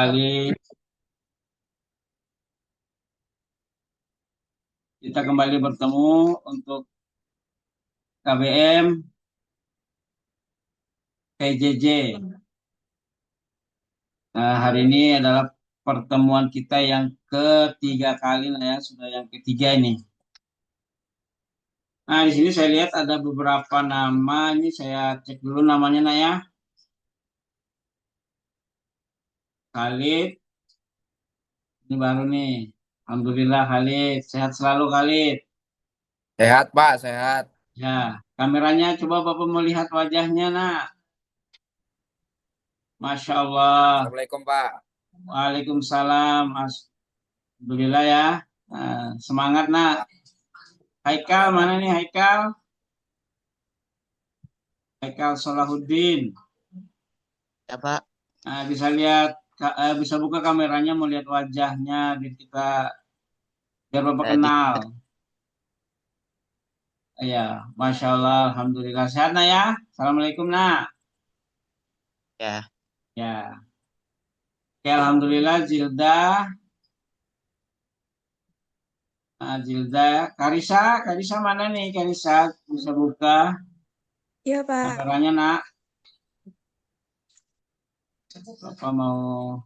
kembali. Kita kembali bertemu untuk KBM PJJ. Nah, hari ini adalah pertemuan kita yang ketiga kali, nah ya, sudah yang ketiga ini. Nah, di sini saya lihat ada beberapa nama, ini saya cek dulu namanya, nah ya. Khalid, ini baru nih. Alhamdulillah Khalid, sehat selalu Khalid. Sehat, Pak, sehat. Ya, kameranya coba Bapak melihat wajahnya, nak. Masya Allah. Assalamualaikum, Pak. Waalaikumsalam. Alhamdulillah ya. Nah, semangat nak. Ya, Haikal ya, mana Pak. nih Haikal? Haikal Solahuddin. Ya, Pak. Nah, bisa lihat, bisa buka kameranya mau lihat wajahnya biar kita biar Bapak Saya di kenal. Ya, Masya Allah, Alhamdulillah sehat nak ya. Assalamualaikum nak. ya. Ya, oke, Alhamdulillah Jilda, Jilda, Karisa mana nih Karisa? Bisa buka Iya, Pak. kameranya nak. Bapak mau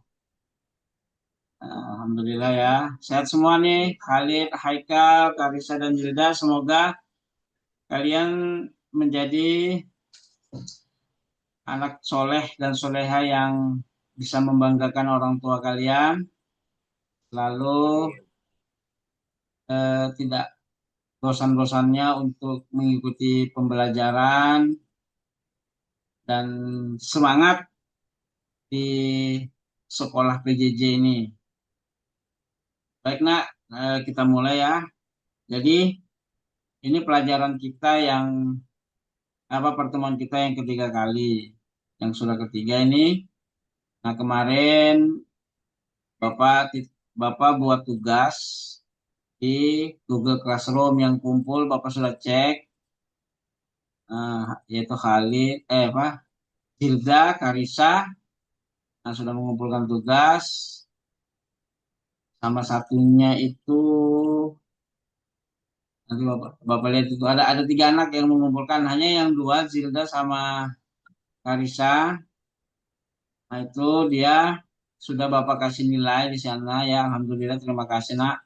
Alhamdulillah ya. Sehat semua nih. Khalid, Haikal, Karisa, dan Jilda. Semoga kalian menjadi anak soleh dan soleha yang bisa membanggakan orang tua kalian. Lalu Amin. tidak bosan-bosannya untuk mengikuti pembelajaran dan semangat di sekolah PJJ ini. Baik nak, kita mulai ya. Jadi ini pelajaran kita yang pertemuan kita yang ketiga kali, yang sudah ketiga ini. Nah, kemarin Bapak Bapak buat tugas di Google Classroom yang kumpul Bapak sudah cek, yaitu Hilda, Karisa, nah, sudah mengumpulkan tugas. Sama satunya itu nanti Bapak lihat itu ada tiga anak yang mengumpulkan, hanya yang dua Zilda sama Karisa. Nah, itu dia sudah Bapak kasih nilai di sana ya. Alhamdulillah, terima kasih nak.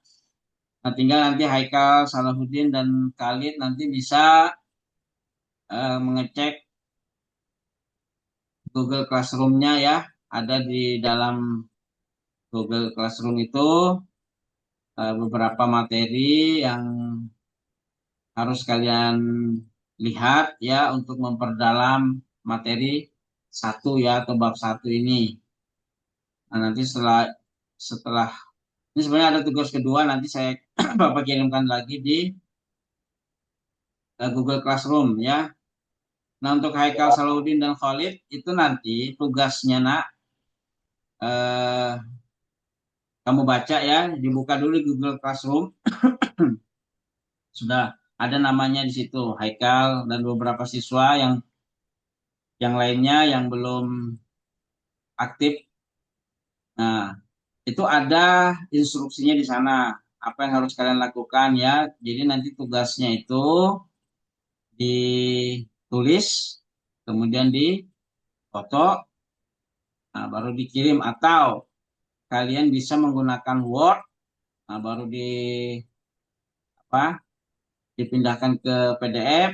Nah, tinggal nanti Haikal, Salahuddin, dan Khalid nanti bisa mengecek Google Classroom-nya ya. Ada di dalam Google Classroom itu beberapa materi yang harus kalian lihat ya untuk memperdalam materi satu ya atau bab satu ini. Nah, nanti setelah setelah ini sebenarnya ada tugas kedua, nanti saya Bapak kirimkan lagi di Google Classroom ya. Nah, untuk Haikal, Salahuddin, dan Khalid itu nanti tugasnya nak, eh, kamu baca ya, dibuka dulu di Google Classroom. Sudah ada namanya di situ, Haikal dan beberapa siswa yang lainnya yang belum aktif. Nah, itu ada instruksinya di sana, apa yang harus kalian lakukan ya. Jadi nanti tugasnya itu ditulis, kemudian difoto, nah, baru dikirim, atau kalian bisa menggunakan Word, nah, baru apa dipindahkan ke PDF.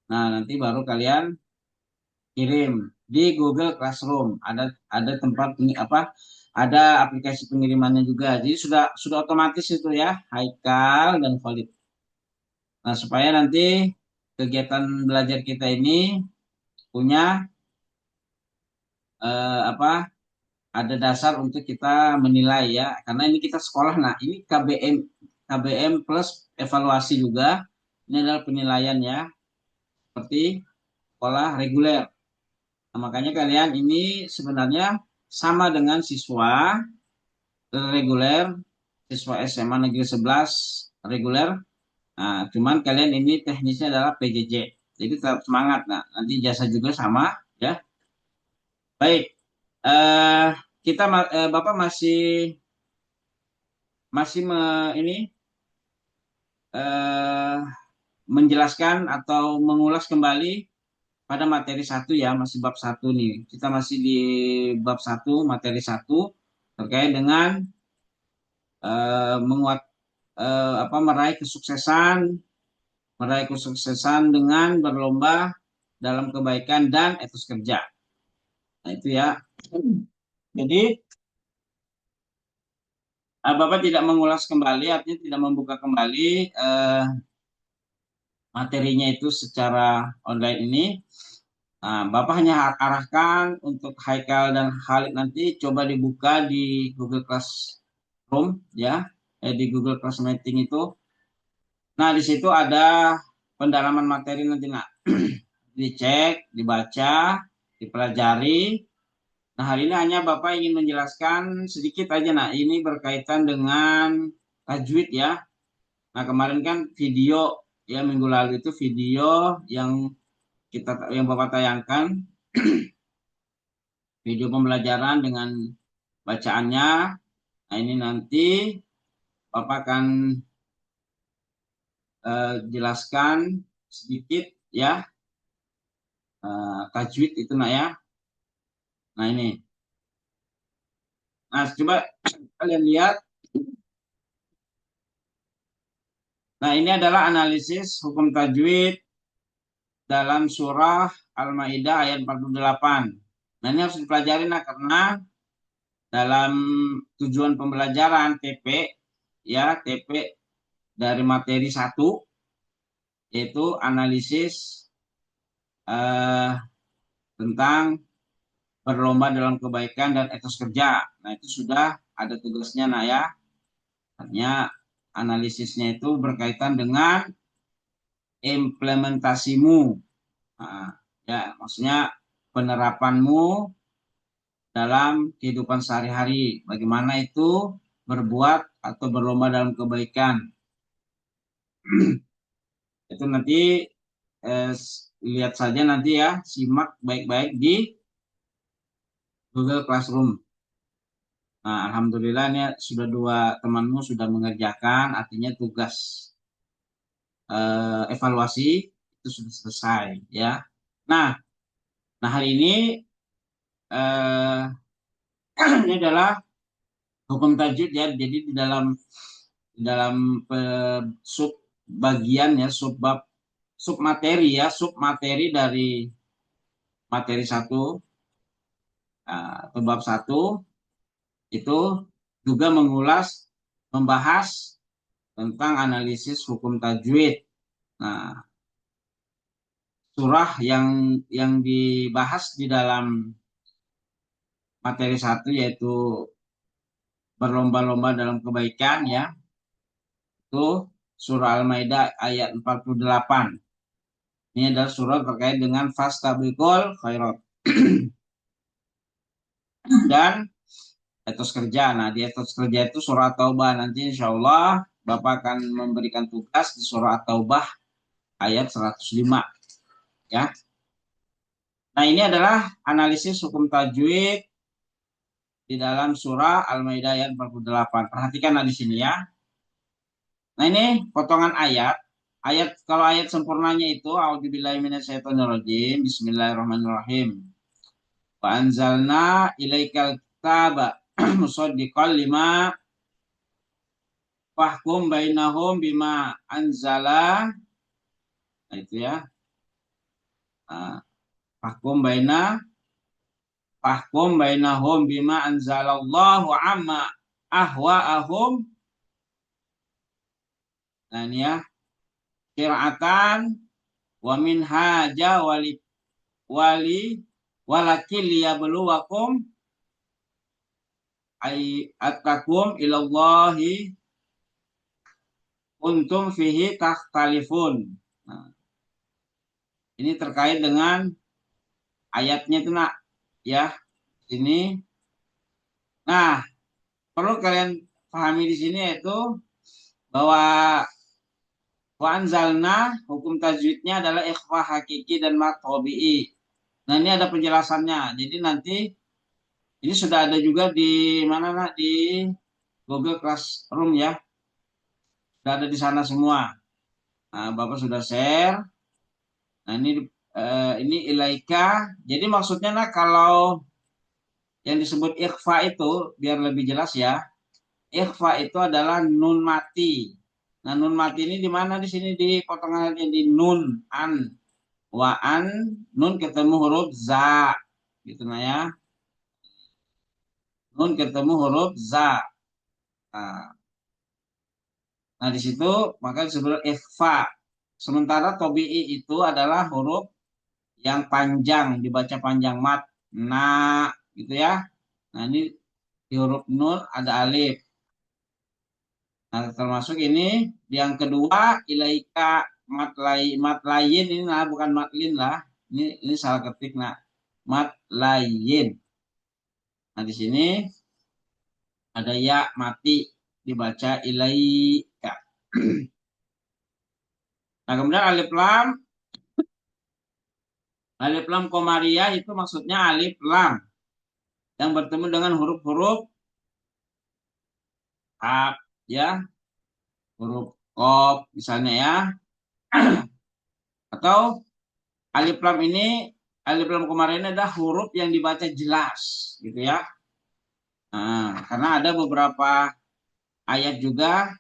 Nah, nanti baru kalian kirim di Google Classroom. Ada tempat ini ada aplikasi pengirimannya juga. Jadi sudah otomatis itu ya, Haikal dan Khalid. Nah, supaya nanti kegiatan belajar kita ini punya apa ada dasar untuk kita menilai ya. Karena ini kita sekolah. Nah, ini KBM plus evaluasi juga. Ini adalah penilaian ya, seperti sekolah reguler. Nah, makanya kalian ini sebenarnya sama dengan siswa reguler, siswa SMA Negeri 11 reguler. Nah, cuman kalian ini teknisnya adalah PJJ. Jadi tetap semangat. Nah, nanti jasa juga sama ya. Baik. Eh Bapak masih ini eh, menjelaskan atau mengulas kembali pada materi 1 ya, masih bab 1 nih. Kita masih di bab 1, materi 1 terkait dengan menguat meraih kesuksesan dengan berlomba dalam kebaikan dan etos kerja. Nah, itu ya. Jadi Bapak tidak mengulas kembali, artinya tidak membuka kembali materinya itu secara online ini. Nah, Bapak hanya arahkan untuk Haikal dan Khalid nanti coba dibuka di Google Classroom ya, di Google Class Meeting itu. Nah, di situ ada pendalaman materi nanti nak dicek, dibaca, dipelajari. Nah, hari ini hanya Bapak ingin menjelaskan sedikit aja nak, ini berkaitan dengan tajwid ya. Nah, kemarin kan video ya, minggu lalu itu video yang Bapak tayangkan video pembelajaran dengan bacaannya. Nah, ini nanti Bapak akan jelaskan sedikit ya, tajwid itu nak ya. Nah, ini. Nah, coba kalian lihat. Nah, ini adalah analisis hukum tajwid dalam surah Al-Maidah ayat 48. Nah, ini harus dipelajari nah, karena dalam tujuan pembelajaran TP ya, TP dari materi 1 yaitu analisis tentang berlomba dalam kebaikan dan etos kerja. Nah, itu sudah ada tugasnya nah ya. Artinya analisisnya itu berkaitan dengan implementasimu. Nah, ya, maksudnya penerapanmu dalam kehidupan sehari-hari. Bagaimana itu berbuat atau berlomba dalam kebaikan. Itu nanti lihat saja nanti ya, simak baik-baik di Google Classroom. Nah, alhamdulillah ini sudah 2 temanmu sudah mengerjakan, artinya tugas evaluasi itu sudah selesai ya. Nah hari ini ini adalah hukum tajwid ya. Jadi di dalam sub bagian ya, sub materi ya, sub materi dari materi 1 atau bab 1 itu juga membahas tentang analisis hukum tajwid. Nah, surah yang dibahas di dalam materi 1 yaitu berlomba-lomba dalam kebaikan ya. Itu surah Al-Maidah ayat 48. Ini adalah surah terkait dengan fastabiqul khairat. Dan etos kerja. Nah, di etos kerja itu surah Taubah. Nanti insya Allah Bapak akan memberikan tugas di surah Taubah ayat 105. Ya. Nah, ini adalah analisis hukum tajwid di dalam surah Al-Maidah ayat 48. Perhatikan di sini ya. Nah, ini potongan ayat. Kalau ayat sempurnanya itu a'udzubillahi minasyaitonirrajim. Bismillahirrahmanirrahim. Wa anzalna ilaikal kitaba musaddiqal lima fahkum bainahum bima anzala. Nah, itu ya. Fahkum bainahum bima anzalallahu amma ahwa'ahum. Nah, ini ya. Qira'atan wa min haja walakil liyabluwakum ay atakum ilallahi untum fihi takhtalifun. Nah, ini terkait dengan ayatnya itu nak ya ini. Nah, perlu kalian pahami di sini yaitu bahwa wa anzalna hukum tajwidnya adalah ikhfa hakiki dan mat tabi'i. Nah, ini ada penjelasannya. Jadi nanti Ini sudah ada juga di mana nak, di Google Classroom ya. Sudah ada di sana semua. Nah, Bapak sudah share. Nah, ini ilaika. Jadi maksudnya nak, kalau yang disebut ikhfa itu biar lebih jelas ya. Ikhfa itu adalah nun mati. Nah, nun mati ini di mana di sini di potongannya di nun an wa an, nun ketemu huruf za gitu nah ya. Nun ketemu huruf za. Nah, di situ maka disebut ikhfa. Sementara tobi'i itu adalah huruf yang panjang, dibaca panjang mat, na gitu ya. Nah, ini di huruf nun ada alif. Nah, termasuk ini yang kedua ilaika mat lain ini nah bukan matlin lah. Ini salah ketik nah. Mat lain. Nah, di sini ada ya mati dibaca ilaika. Nah, kemudian alif lam komariah itu maksudnya alif lam yang bertemu dengan huruf-huruf hak ya, huruf kof misalnya ya. Atau alif lam komariah ini adalah huruf yang dibaca jelas gitu ya. Nah, karena ada beberapa ayat juga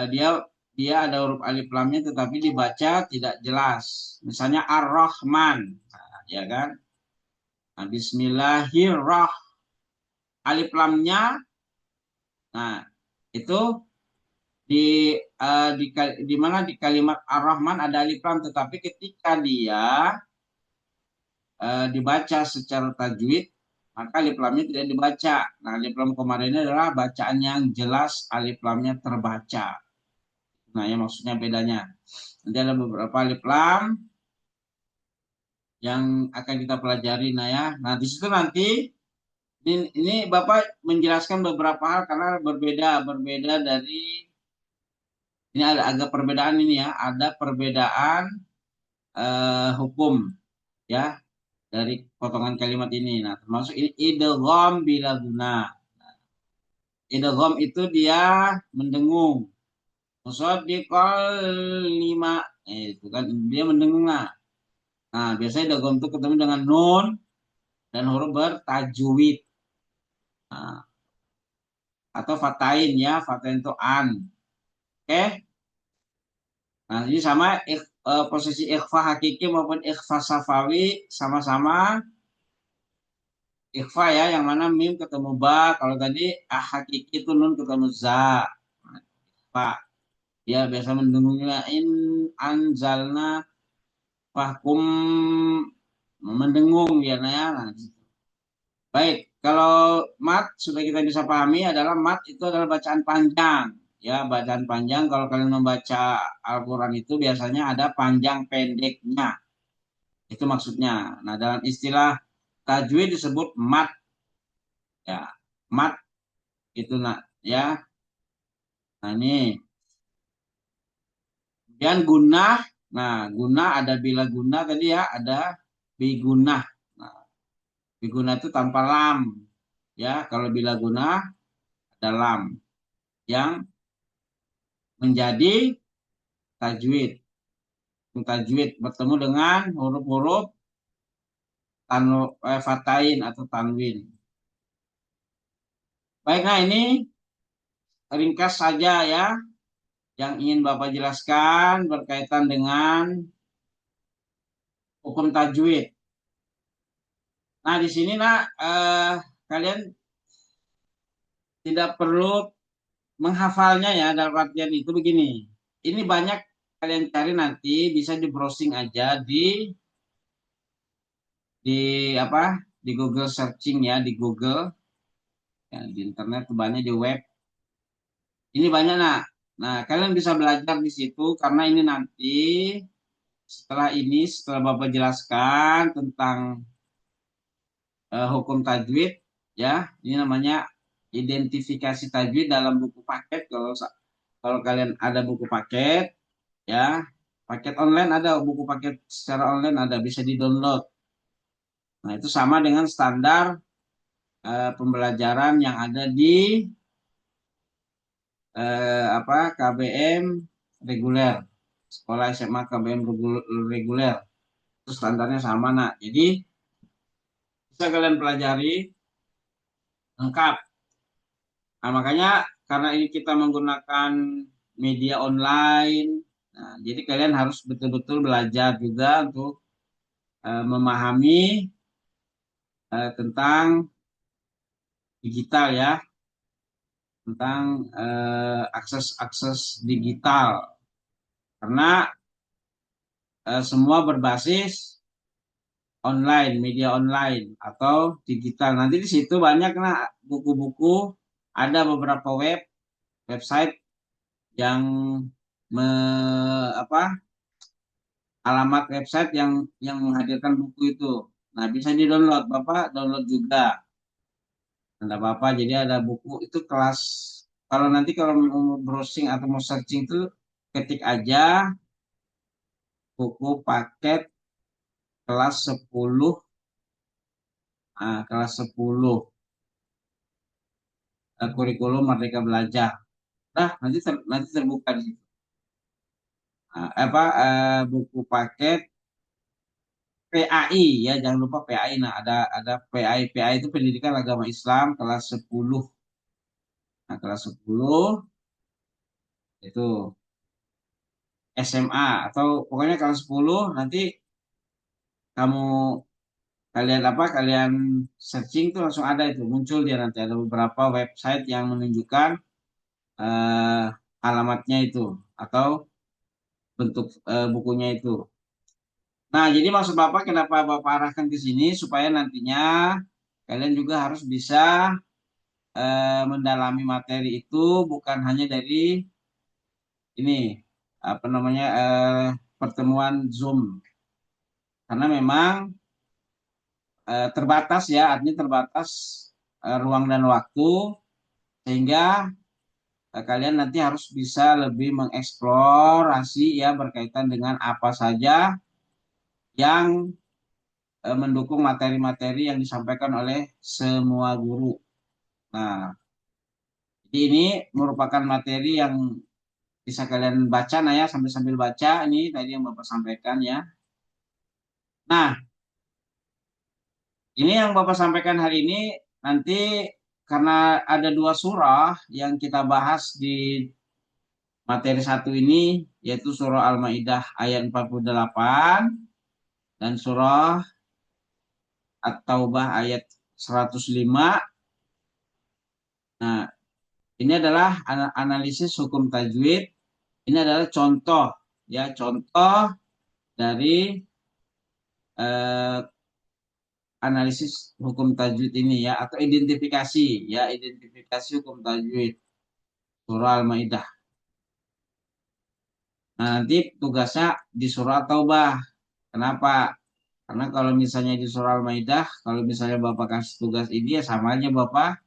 dia dia ada huruf alif lamnya tetapi dibaca tidak jelas. Misalnya Ar-Rahman, nah, ya kan? Nah, Bismillahirrahmanirrahim. Alif lamnya, nah itu di mana di kalimat Ar-Rahman ada alif lam, tetapi ketika dia dibaca secara tajwid maka alif lamnya tidak dibaca. Nah, alif lam kemarin ini adalah bacaan yang jelas, alif lamnya terbaca. Nah, ya maksudnya bedanya. Nanti ada beberapa alif lam yang akan kita pelajari. Nah ya, nah di situ nanti ini Bapak menjelaskan beberapa hal karena berbeda dari ini ada agak perbedaan ini ya, ada perbedaan hukum ya dari potongan kalimat ini. Nah, termasuk ini idgham bila guna. Idgham itu dia mendengung. Musaddiqal lima, itu kan dia mendengung. Nah, biasanya idgham itu ketemu dengan nun dan huruf bertajwid. Nah, atau fatain ya, fatain itu an. Oke. Nah, ini sama posisi ikhfa hakiki maupun ikhfa safawi sama-sama ikhfa ya, yang mana mim ketemu ba. Kalau tadi hakiki itu nun ketemu za. Pak, dia biasa mendengungnya in anzalna fahkum, mendengung ya nah ya. Nah, baik, kalau mat sudah kita bisa pahami adalah mat itu adalah bacaan panjang. Ya, bacaan panjang kalau kalian membaca Al-Quran itu biasanya ada panjang pendeknya. Itu maksudnya. Nah, dalam istilah tajwid disebut mat. Ya, mat itu nak ya. Nah, ini. Kemudian gunah. Nah, guna ada bila guna tadi ya, ada bigunah. Nah, bigunah itu tanpa lam. Ya, kalau bila guna ada lam yang menjadi tajwid. Tajwid bertemu dengan huruf-huruf fatain atau tanwin. Baik, nah ini ringkas saja ya yang ingin Bapak jelaskan berkaitan dengan hukum tajwid. Nah, di sini kalian tidak perlu menghafalnya ya, dalam artian itu begini. Ini banyak kalian cari nanti bisa di browsing aja di apa? Di Google searching ya, di Google ya, di internet banyak, di web. Ini banyak Nah, kalian bisa belajar di situ karena ini nanti setelah Bapak jelaskan tentang hukum tajwid ya, ini namanya identifikasi tajwid dalam buku paket. Kalau kalian ada buku paket ya, paket online ada, buku paket secara online ada, bisa di-download. Nah, itu sama dengan standar pembelajaran yang ada di KBM reguler, sekolah SMA KBM reguler, itu standarnya sama nak. Jadi bisa kalian pelajari lengkap. Nah, makanya karena ini kita menggunakan media online, nah, jadi kalian harus betul-betul belajar juga untuk memahami tentang digital ya, tentang akses digital. Karena semua berbasis online, media online atau digital. Nanti di situ banyak nah buku-buku, ada beberapa website yang me, apa alamat website yang menghadirkan buku itu. Nah, bisa di-download, Bapak download juga. Tidak apa-apa, jadi ada buku itu kelas. Kalau nanti kalau mau browsing atau mau searching itu ketik aja buku paket kelas 10, kelas 10 kurikulum Merdeka Belajar. Nah, nanti terbuka di situ. Buku paket PAI ya, jangan lupa PAI. Nah, ada PAI. PAI itu Pendidikan Agama Islam kelas 10. Nah, kelas 10 itu SMA atau pokoknya kelas 10 nanti kamu kalian searching tuh langsung ada itu muncul dia, nanti ada beberapa website yang menunjukkan eh, alamatnya itu atau bentuk bukunya itu. Nah, jadi maksud Bapak kenapa Bapak arahkan ke sini supaya nantinya kalian juga harus bisa mendalami materi itu bukan hanya dari ini apa namanya pertemuan Zoom, karena memang terbatas ya, artinya terbatas ruang dan waktu, sehingga kalian nanti harus bisa lebih mengeksplorasi ya berkaitan dengan apa saja yang mendukung materi-materi yang disampaikan oleh semua guru. Nah, jadi ini merupakan materi yang bisa kalian baca nah ya, sambil-sambil baca ini tadi yang Bapak sampaikan ya. Nah, ini yang Bapak sampaikan hari ini nanti karena ada dua surah yang kita bahas di materi satu ini, yaitu surah Al-Maidah ayat 48 dan surah At-Taubah ayat 105. Nah, ini adalah analisis hukum tajwid. Ini adalah contoh ya, contoh dari eh, analisis hukum tajwid ini ya, atau identifikasi ya, identifikasi hukum tajwid surah Al-Maidah. Nah, nanti tugasnya di surah Taubah. Kenapa? Karena kalau misalnya di surah Al-Maidah, kalau misalnya Bapak kasih tugas ini ya sama aja Bapak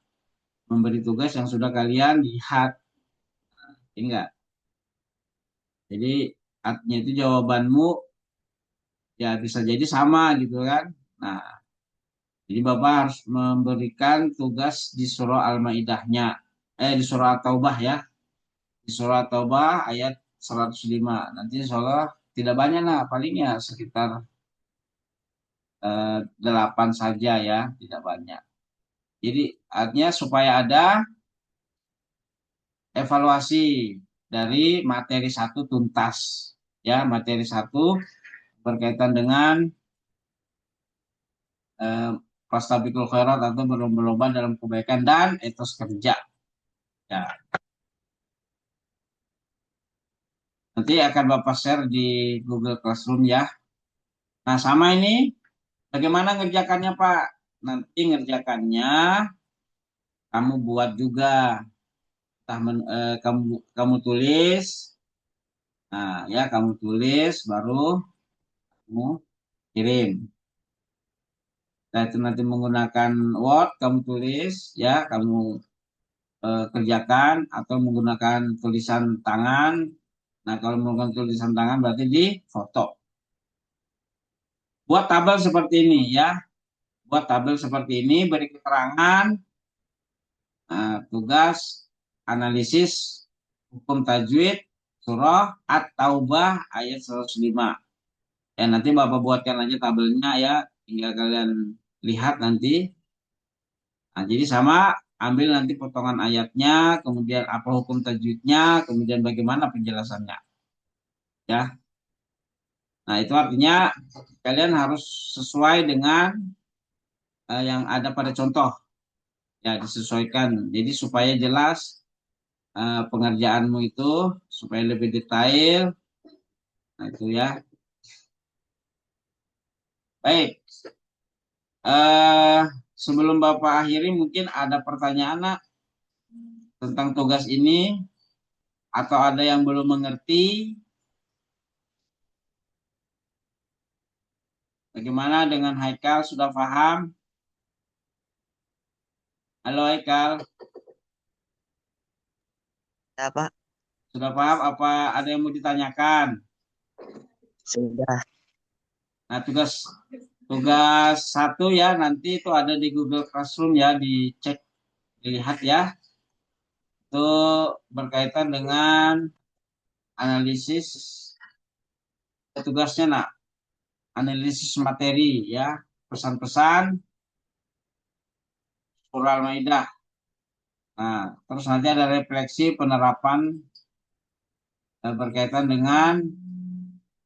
memberi tugas yang sudah kalian lihat. Enggak. Jadi artinya itu jawabanmu ya bisa jadi sama gitu kan. Nah, jadi Bapak harus memberikan tugas di surah Al-Maidahnya. Di surah At-Taubah ya. Di surah At-Taubah ayat 105. Nanti insya Allah tidak banyak lah, palingnya sekitar 8 saja ya, tidak banyak. Jadi artinya supaya ada evaluasi dari materi satu tuntas. Ya, materi satu berkaitan dengan eh, Fastabiqul khairat atau berlomba-lomba dalam kebaikan dan etos kerja. Ya, nanti akan Bapak share di Google Classroom ya. Nah, sama ini bagaimana ngerjakannya, Pak? Nanti ngerjakannya kamu buat juga. Kamu tulis. Nah, ya kamu tulis baru kamu kirim. Nah, itu nanti menggunakan Word, kamu tulis ya, kamu kerjakan atau menggunakan tulisan tangan. Nah, kalau menggunakan tulisan tangan berarti di foto. Buat tabel seperti ini ya. buat tabel seperti ini, beri keterangan, tugas analisis hukum tajwid surah At-Taubah ayat 105. Ya, nanti Bapak buatkan aja tabelnya ya, tinggal kalian lihat nanti. Nah, jadi sama, ambil nanti potongan ayatnya, kemudian apa hukum tajwidnya, kemudian bagaimana penjelasannya. Ya, nah itu artinya kalian harus sesuai dengan yang ada pada contoh. Ya, disesuaikan. Jadi supaya jelas pengerjaanmu itu, supaya lebih detail. Nah, itu ya. Baik. Eh, Sebelum Bapak akhiri, mungkin ada pertanyaan nak, tentang tugas ini, atau ada yang belum mengerti. Bagaimana dengan Haikal, sudah paham? Halo Haikal, Ya, Pak. sudah paham? Apa ada yang mau ditanyakan? Sudah. Nah, tugas tugas satu ya, nanti itu ada di Google Classroom ya, dicek, dilihat ya. Itu berkaitan dengan analisis, tugasnya nak, analisis materi ya, pesan-pesan surah Al-Maidah. Nah, terus nanti ada refleksi penerapan berkaitan dengan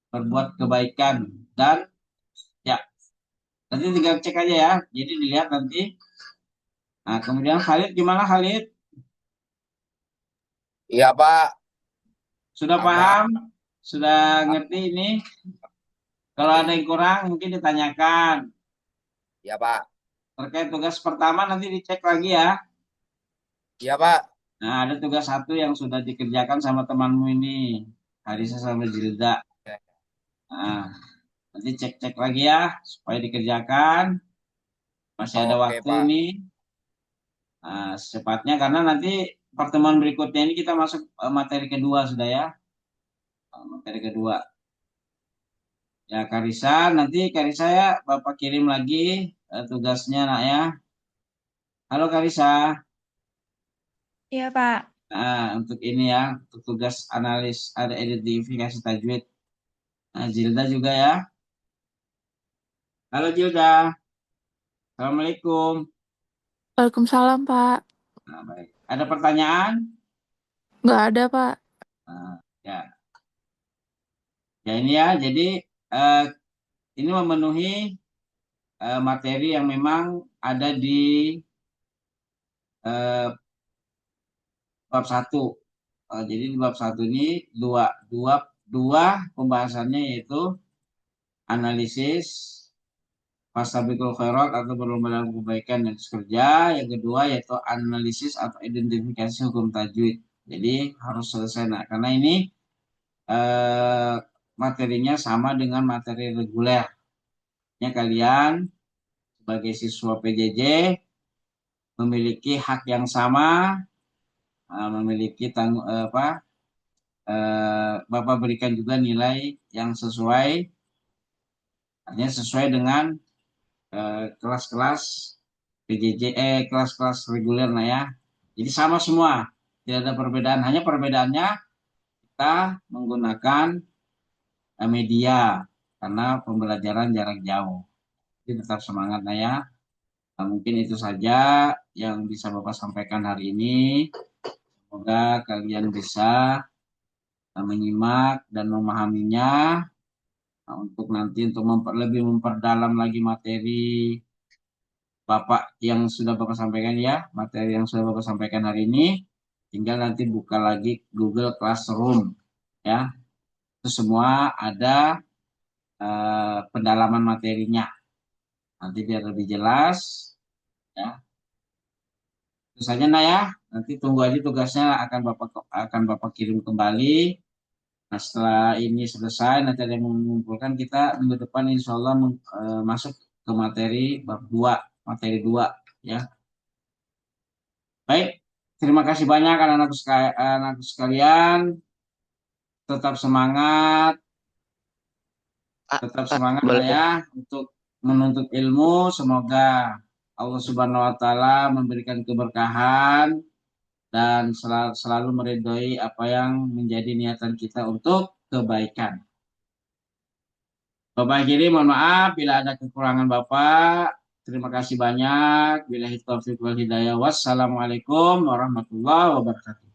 berbuat kebaikan, dan ya nanti tinggal cek aja ya, jadi dilihat nanti. Nah, kemudian Khalid, gimana Khalid, Iya, Pak. sudah Aman. paham, sudah ngerti ini? Kalau ada yang kurang mungkin ditanyakan. Iya, Pak. Terkait tugas pertama nanti dicek lagi ya. Iya, Pak. Nah, ada tugas satu yang sudah dikerjakan sama temanmu ini, Harisa sama Jilda. Nah, nanti cek-cek lagi ya supaya dikerjakan. Masih ada Oke, waktu Pak. ini. Nah, secepatnya, karena nanti pertemuan berikutnya ini kita masuk materi kedua sudah ya. Materi kedua. Ya, Karisa, nanti Karisa ya Bapak kirim lagi tugasnya nak ya. Halo Karisa. Iya, Pak. Nah, untuk ini ya, untuk tugas analis ada identifikasi tajwid. Nah, Jilda juga ya. Halo Jilda. Assalamualaikum. Waalaikumsalam, Pak. Nah, baik. Ada pertanyaan? Nggak ada, Pak. Nah, ya. Ya ini ya, jadi eh, ini memenuhi materi yang memang ada di eh, bab satu. Jadi di bab satu ini dua, dua, dua pembahasannya, yaitu analisis Fastabiqul khairat atau berlomba dalam kebaikan dan kerja. Yang kedua yaitu analisis atau identifikasi hukum tajwid. Jadi harus selesai. Nah, karena ini eh, materinya sama dengan materi reguler. Ya, kalian sebagai siswa PJJ memiliki hak yang sama, memiliki Bapak berikan juga nilai yang sesuai, artinya sesuai dengan kelas-kelas PJJ, kelas-kelas reguler nah ya. Jadi sama semua, tidak ada perbedaan. Hanya perbedaannya kita menggunakan media karena pembelajaran jarak jauh. Jadi tetap semangat nah ya. Nah, mungkin itu saja yang bisa Bapak sampaikan hari ini. Semoga kalian bisa menyimak dan memahaminya. Nah, untuk nanti untuk lebih memperdalam lagi materi Bapak yang sudah Bapak sampaikan ya, materi yang sudah Bapak sampaikan hari ini, tinggal nanti buka lagi Google Classroom ya. Itu semua ada pendalaman materinya. Nanti biar lebih jelas ya. Itu saja nah ya. Nanti tunggu aja tugasnya, akan Bapak kirim kembali. Nah, setelah ini selesai, nanti ada yang mengumpulkan, kita minggu depan insya Allah masuk ke materi bab 2, materi 2 ya. Baik, terima kasih banyak anak-anak sekalian. Tetap semangat, Pak, tetap Pak, semangat lah boleh. ya untuk menuntut ilmu. Semoga Allah Subhanahu wa taala memberikan keberkahan dan selalu meridhoi apa yang menjadi niatan kita untuk kebaikan. Bapak kiri, mohon maaf bila ada kekurangan Bapak. Terima kasih banyak. Billahi taufiq wal hidayah. Wassalamualaikum warahmatullahi wabarakatuh.